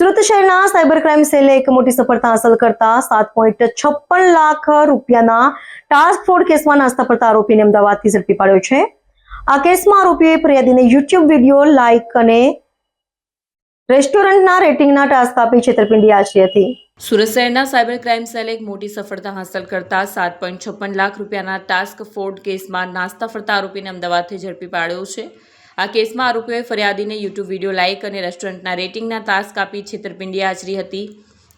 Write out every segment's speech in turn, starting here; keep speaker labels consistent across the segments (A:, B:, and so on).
A: સુરત શહેરના cyber crime સેલે એક મોટી સફળતા હાંસલ કરતા 7.56 લાખ રૂપિયાના ટાસ્ક ફોર્સ કેસમાં નાસ્તા ફરતા આરોપીને અમદાવાદથી ઝડપી પાડ્યો છે। આ કેસમાં આરોપીએ ફરિયાદીને યુટ્યુબ વિડીયો લાઇક અને રેસ્ટોરન્ટના રેટિંગના ટાસ્ક આપી છેતરપિંડી આચરી હતી।
B: સુરત શહેરના સાયબર ક્રાઇમ સેલે એક મોટી સફળતા હાંસલ કરતા 7.56 લાખ રૂપિયાના ટાસ્ક ફોર્સ કેસમાં નાસ્તા ફરતા આરોપીને અમદાવાદથી ઝડપી પાડ્યો છે। આ કેસમાં આરોપીઓએ ફરિયાદીને યુટ્યુબ વિડીયો લાઇક અને રેસ્ટોરન્ટના રેટિંગના ટાસ્ક આપી છેતરપિંડી આચરી હતી।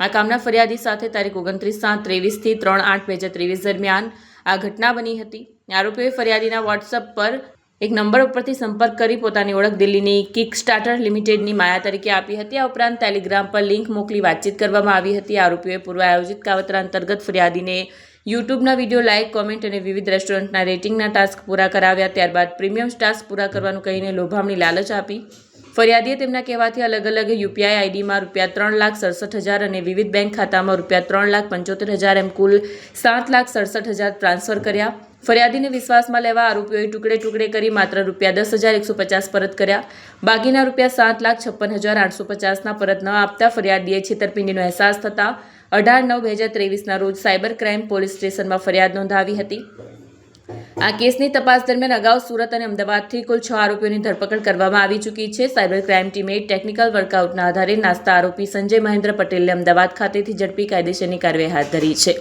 B: આ કામના ફરિયાદી સાથે તારીખ 29/7/23 થી 3/8/2023 દરમિયાન આ ઘટના બની હતી। આરોપીઓએ ફરિયાદીના વોટ્સએપ પર એક નંબર ઉપરથી સંપર્ક કરી પોતાની ઓળખ દિલ્હીની કિક સ્ટાર્ટર લિમિટેડની માયા તરીકે આપી હતી। આ ઉપરાંત ટેલિગ્રામ પર લિંક મોકલી વાતચીત કરવામાં આવી હતી। આરોપીઓએ પૂર્વ આયોજિત કાવતરા અંતર્ગત ફરિયાદીને યુટ્યુબના વિડીયો લાઇક કોમેન્ટ અને વિવિધ રેસ્ટોરન્ટના રેટિંગના ટાસ્ક પૂરા કરાવ્યા। ત્યારબાદ પ્રીમિયમ ટાસ્ક પૂરા કરવાનું કહીને લોભામણી લાલચ આપી। ફરિયાદીએ તેમના કહેવાથી અલગ અલગ યુપીઆઈ આઈડીમાં ₹3,67,000 અને વિવિધ બેંક ખાતામાં ₹3,75,000 એમ કુલ ₹7,67,000 ટ્રાન્સફર કર્યા। ફરિયાદીને વિશ્વાસમાં લેવા આરોપીઓએ ટુકડે ટુકડે કરી માત્ર ₹10,150 પરત કર્યા। બાકીના ₹7,56,850ના પરત ન આપતા ફરિયાદીએ છેતરપિંડીનો અહેસાસ થતાં 18/9/2023ના રોજ સાયબર ક્રાઇમ પોલીસ સ્ટેશનમાં ફરિયાદ નોંધાવી હતી। આ કેસની તપાસ દરમિયાન અગાઉ સુરત અને અમદાવાદથી કુલ 6 આરોપીઓની ધરપકડ કરવામાં આવી ચૂકી છે। સાયબર ક્રાઇમ ટીમે ટેકનિકલ વર્કઆઉટના આધારે નાસ્તા આરોપી સંજય મહેન્દ્ર પટેલને અમદાવાદ ખાતેથી ઝડપી કાયદેસરની કાર્યવાહી હાથ ધરી છે।